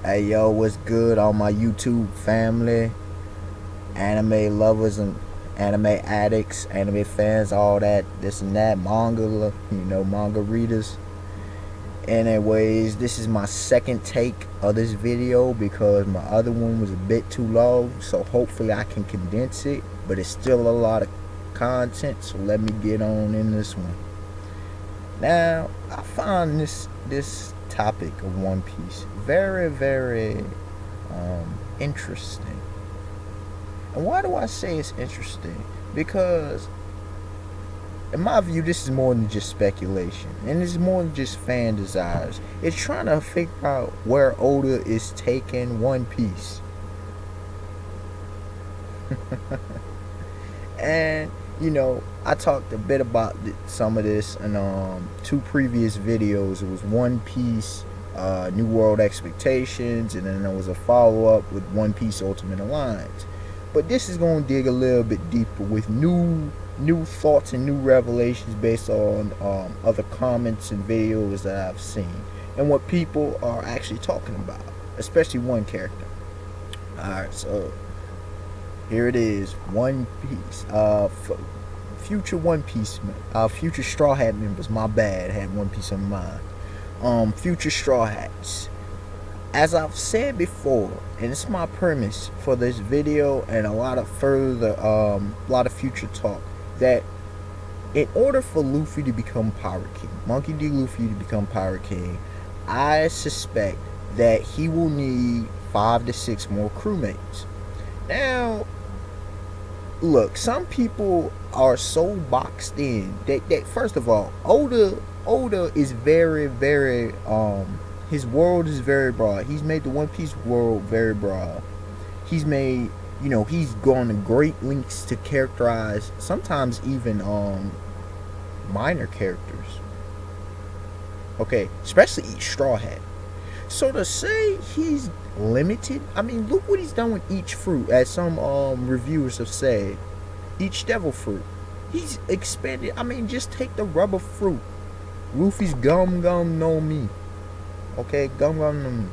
Hey yo, what's good, all my YouTube family, anime lovers and anime addicts, anime fans, all that, this and that, manga readers. Anyways, this is my second take of this video because my other one was a bit too long, so hopefully I can condense it, but it's still a lot of content, so let me get on in this one. Now, I find this topic of One Piece very interesting. And why do I say it's interesting? Because in my view, this is more than just speculation, and it's more than just fan desires. It's trying to figure out where Oda is taking One Piece. And I talked a bit about some of this in two previous videos. It was One Piece, New World Expectations, and then there was a follow-up with One Piece Ultimate Alliance. But this is going to dig a little bit deeper with new thoughts and new revelations based on other comments and videos that I've seen and what people are actually talking about, especially one character. Alright, so here it is. One Piece. Future One Piece, future Straw Hat members. My bad, had One Piece on mind. Future Straw Hats. As I've said before, and it's my premise for this video and a lot of future talk, that in order for Luffy to become Pirate King, Monkey D. Luffy to become Pirate King, I suspect that he will need 5 to 6 more crewmates. Now, look, some people are so boxed in that first of all, Oda is very his world is very broad. He's made the One Piece world very broad. He's made, he's gone to great lengths to characterize sometimes even minor characters. Okay, especially each Straw Hat. So to say he's limited, I mean, look what he's done with each fruit, as some reviewers have said. Each devil fruit. He's expanded. I mean, just take the rubber fruit. Luffy's Gum Gum no Mi. Okay, Gum Gum no Mi.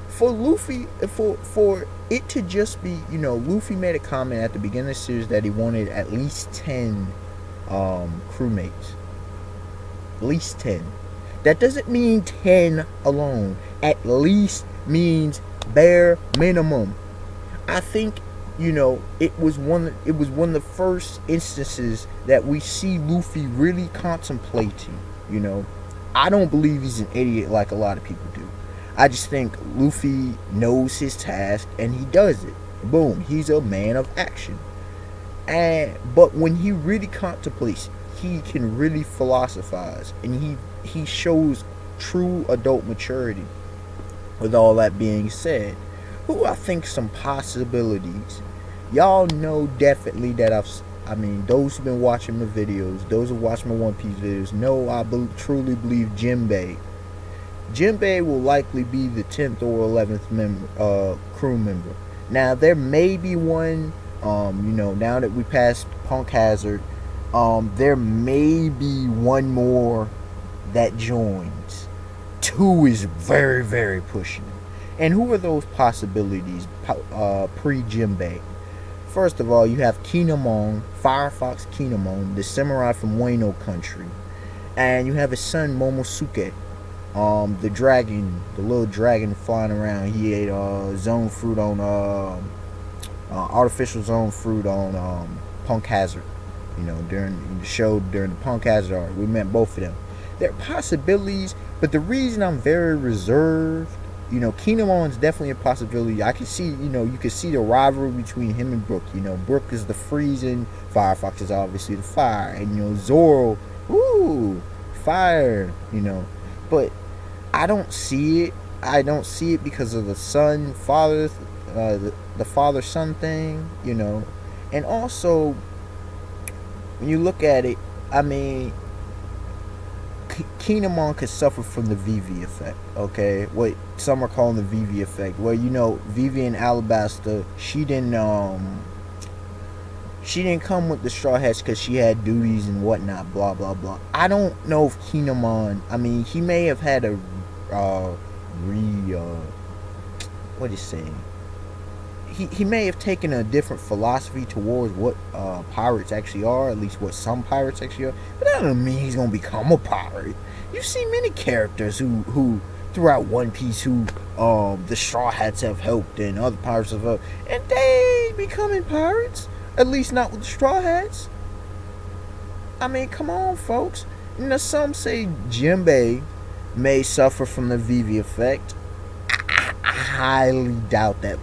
For Luffy, for it to just be, Luffy made a comment at the beginning of the series that he wanted at least 10 crewmates. At least 10. That doesn't mean 10 alone. At least means bare minimum. I think, it was one of the first instances that we see Luffy really contemplating, I don't believe he's an idiot like a lot of people do. I just think Luffy knows his task and he does it. Boom, he's a man of action. But when he really contemplates, he can really philosophize, and he shows true adult maturity. With all that being said, who I think some possibilities. Y'all know definitely that those who've been watching my videos, those who watch my One Piece videos, know I truly believe Jinbei. Jinbei will likely be the 10th or 11th crew member. Now, there may be one, now that we passed Punk Hazard, there may be one more that joins. 2 is very pushing it. And who are those possibilities pre-Jinbei? First of all, you have Kinemon, Firefox Kinemon, the samurai from Wano country. And you have his son Momosuke, the dragon, the little dragon flying around. He ate zone fruit on artificial zone fruit on Punk Hazard. During the show, during the Punk Hazard arc, we met both of them. There are possibilities, but the reason I'm very reserved, Kinemon's definitely a possibility. I can see, you can see the rivalry between him and Brook. Brook is the freezing, Firefox is obviously the fire, and Zoro, fire, But I don't see it. I don't see it because of the the father-son thing, and also when you look at it, I mean, Kinemon could suffer from the Vivi effect, okay? What some are calling the Vivi effect. Well, Vivi in Alabasta, she didn't come with the Straw Hats because she had duties and whatnot, blah blah blah. I don't know if Kinemon, he may have had a what is saying? He may have taken a different philosophy towards what pirates actually are, at least what some pirates actually are. But that doesn't mean he's gonna become a pirate. You see many characters who throughout One Piece who the Straw Hats have helped and other pirates have helped, and they becoming pirates. At least not with the Straw Hats. I mean, come on, folks. You know, some say Jinbei may suffer from the Vivi effect. I highly doubt that.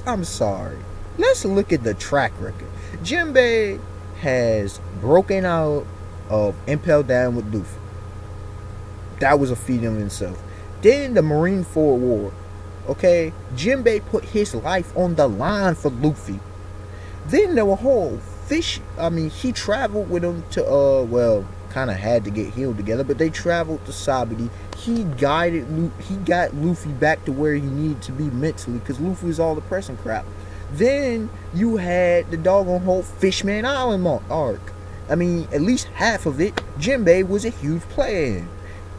I'm sorry. Let's look at the track record. Jinbei has broken out of Impel Down with Luffy. That was a feat in itself. Then the Marineford War. Okay? Jinbei put his life on the line for Luffy. Then there were whole fish. I mean, he traveled with him to, kind of had to get healed together, but they traveled to Sabaody. He got Luffy back to where he needed to be mentally, because Luffy was all the pressing crap. Then you had the doggone whole Fishman Island arc. I mean, at least half of it, Jinbei was a huge player in.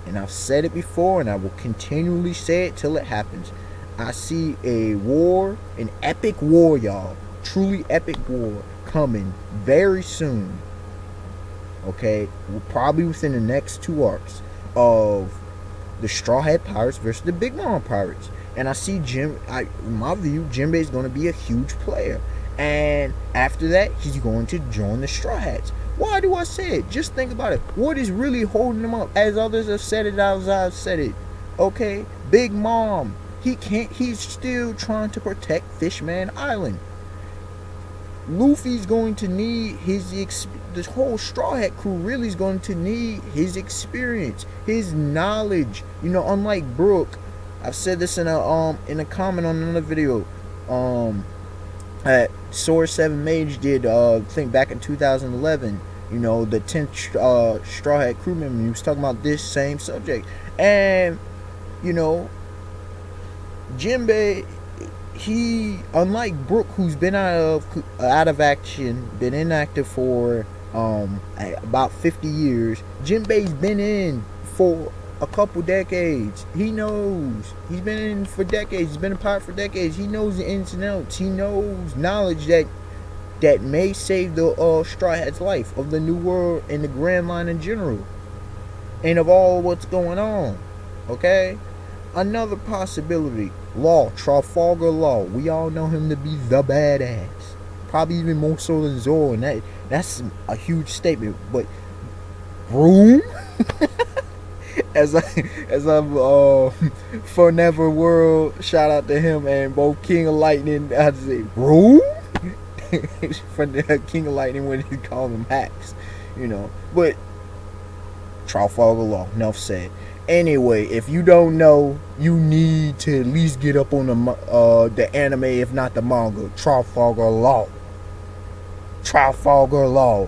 And I've said it before, and I will continually say it till it happens. I see a war, an epic war, y'all. Truly epic war coming very soon. Okay, probably within the next 2 arcs of the Straw Hat Pirates versus the Big Mom Pirates. And I see in my view, Jinbei is going to be a huge player. And after that, he's going to join the Straw Hats. Why do I say it? Just think about it. What is really holding him up? As others have said it, as I've said it. Okay, Big Mom. He's still trying to protect Fishman Island. Luffy's going to need this whole Straw Hat crew really is going to need his experience, his knowledge. You know, unlike Brook, I've said this in a comment on another video. Sword 7 Mage did, I think back in 2011. You know, the 10th Straw Hat crew member. He was talking about this same subject, and you know, Jinbei. He, unlike Brook, who's been out of action, been inactive for about 50 years, Jinbei's been in for a couple decades. He knows. He's been in for decades. He's been a pirate for decades. He knows the ins and outs. He knows knowledge that may save the Straw Hat's life, of the New World and the Grand Line in general, and of all what's going on. Okay? Another possibility, Law, Trafalgar Law. We all know him to be the badass. Probably even more so than Zoro, and that's a huge statement. But Broom, as I'm for Never World, shout out to him, and both King of Lightning. I just say Broom for the King of Lightning when he called him hacks, you know. But Trafalgar Law, enough said. Anyway, if you don't know, you need to at least get up on the anime, if not the manga. Trafalgar Law. Trafalgar Law.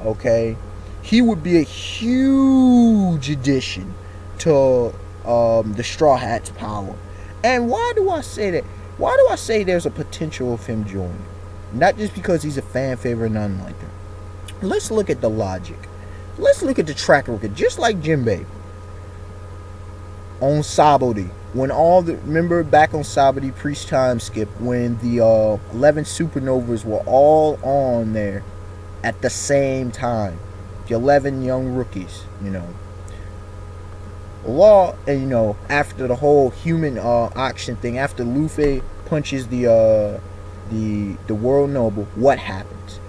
Okay? He would be a huge addition to the Straw Hat's power. And why do I say that? Why do I say there's a potential of him joining? Not just because he's a fan favorite, nothing like that. Let's look at the logic. Let's look at the track record. Just like Jinbei. On Sabaody, remember back on Sabaody, Priest Time Skip, when the 11 supernovas were all on there at the same time, the 11 young rookies, you know. Law, and you know, after the whole human auction thing, after Luffy punches the World Noble, what happens?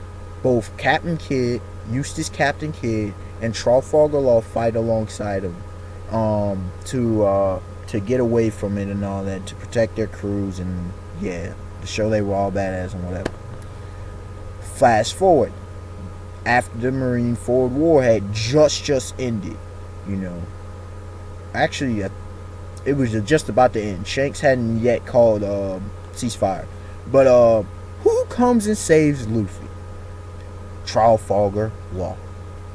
Both Captain Kidd, Eustace Captain Kidd, and Trafalgar Law fight alongside him. To get away from it and all that, to protect their crews, and yeah, to show they were all badass and whatever. Fast forward, after the Marineford War had just ended, you know. Actually, it was just about to end. Shanks hadn't yet called ceasefire, but who comes and saves Luffy? Trafalgar Law,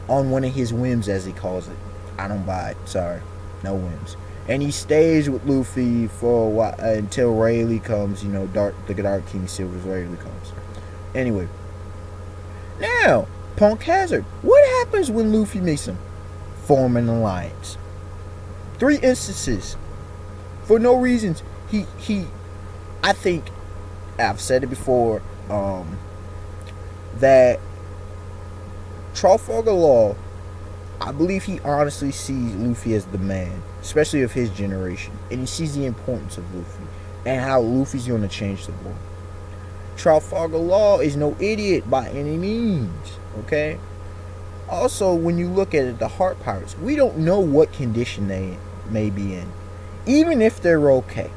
on one of his whims, as he calls it. I don't buy it. Sorry. No whims. And he stays with Luffy for a while until Rayleigh comes. You know, the Dark King Silver's Rayleigh comes. Anyway. Now, Punk Hazard. What happens when Luffy meets him? Form an alliance. 3 instances. for no reasons. I think I've said it before, that Trafalgar Law, I believe he honestly sees Luffy as the man, especially of his generation, and he sees the importance of Luffy and how Luffy's going to change the world. Trafalgar Law is no idiot by any means, okay? Also, when you look at it, the Heart Pirates, we don't know what condition they may be in, even if they're okay.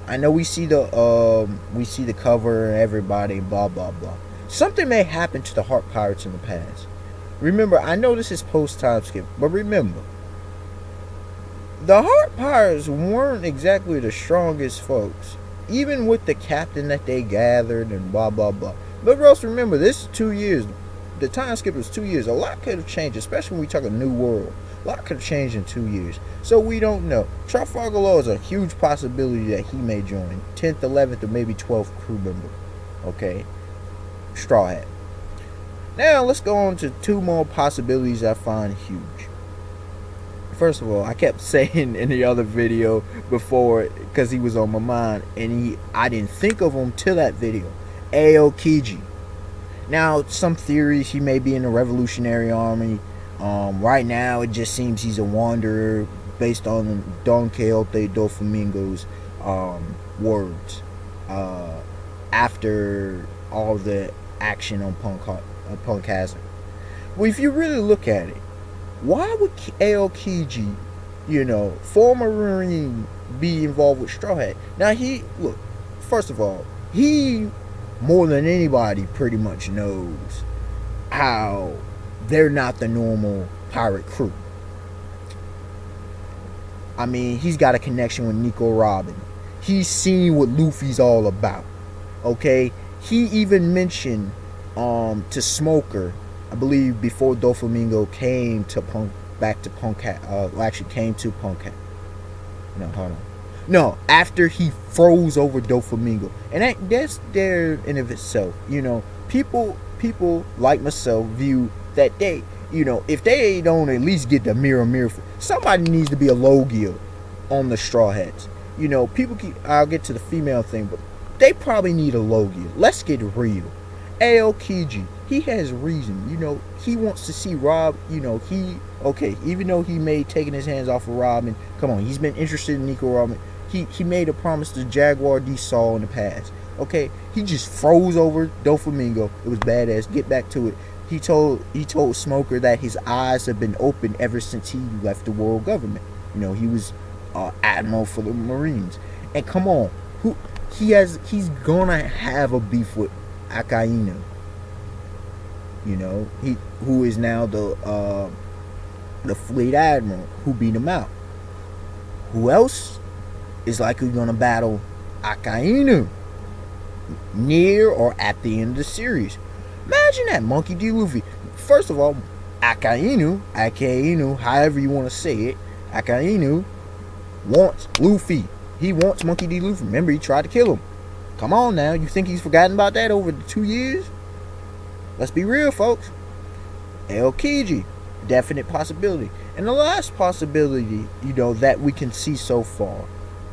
I know we see the cover and everybody, blah blah blah. Something may happen to the Heart Pirates in the past. Remember, I know this is post time skip, but remember, the Heart Pirates weren't exactly the strongest folks, even with the captain that they gathered and blah blah blah. But Ross, remember, this is 2 years. The time skip was 2 years. A lot could have changed, especially when we talk a new world. A lot could have changed in 2 years. So we don't know. Trafalgar Law is a huge possibility that he may join. 10th, 11th, or maybe 12th crew member. Okay? Straw Hat. Now, let's go on to 2 more possibilities I find huge. First of all, I kept saying in the other video before, because he was on my mind, and I didn't think of him till that video. Aokiji. Now, some theories he may be in the Revolutionary Army. Right now, it just seems he's a wanderer based on Don Quixote Doflamingo's words after all the action on Punk Hazard. Well, if you really look at it, why would Aokiji, former Marine, be involved with Straw Hat? Now, first of all, he more than anybody pretty much knows how they're not the normal pirate crew. I mean, he's got a connection with Nico Robin. He's seen what Luffy's all about. Okay? He even mentioned to Smoker, I believe before Doflamingo came to Punk No, hold on. No, after he froze over Doflamingo. And that's there in of itself. People like myself view that they, if they don't at least get the mirror, somebody needs to be a Logia on the Straw Hats. I'll get to the female thing, but they probably need a Logia. Let's get real. Aokiji, he has reason. He wants to see Rob, even though he may taken his hands off of Robin, come on, he's been interested in Nico Robin. He made a promise to Jaguar D. Saul in the past. Okay, he just froze over Doflamingo. It was badass. Get back to it. He told Smoker that his eyes have been open ever since he left the world government. He was admiral for the Marines. And come on, he's gonna have a beef with Akainu. Who is now the fleet admiral who beat him out. Who else is likely gonna battle Akainu near or at the end of the series? Imagine that, Monkey D. Luffy. First of all, Akainu, however you want to say it, Akainu wants Luffy. He wants Monkey D. Luffy. Remember, he tried to kill him. Come on now, you think he's forgotten about that over the 2 years? Let's be real, folks. Aokiji, definite possibility. And the last possibility, that we can see so far,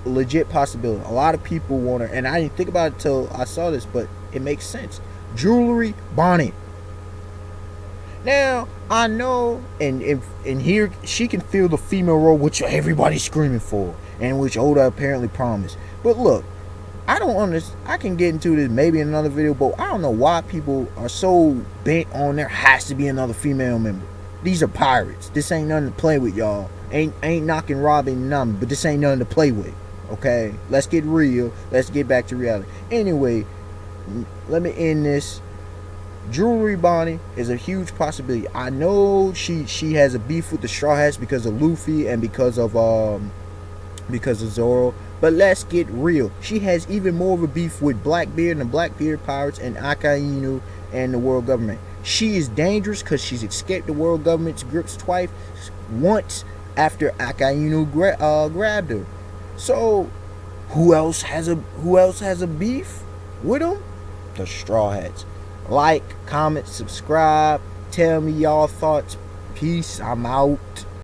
legit possibility. A lot of people want to, and I didn't think about it till I saw this, but it makes sense. Jewelry Bonnet. Now, I know, and here she can fill the female role, which everybody's screaming for, and which Oda apparently promised. But look, I don't understand. I can get into this maybe in another video, but I don't know why people are so bent on there has to be another female member. These are pirates. This ain't nothing to play with, y'all. Ain't knocking Robin none, but this ain't nothing to play with. Okay? Let's get real. Let's get back to reality. Anyway, let me end this. Jewelry Bonnie is a huge possibility. I know she has a beef with the Straw Hats because of Luffy and because of Zoro. But let's get real. She has even more of a beef with Blackbeard and the Blackbeard Pirates and Akainu and the world government. She is dangerous because she's escaped the world government's grips twice. Once after Akainu grabbed her. So who else has a beef with them? The Straw Hats. Like, comment, subscribe. Tell me y'all thoughts. Peace. I'm out.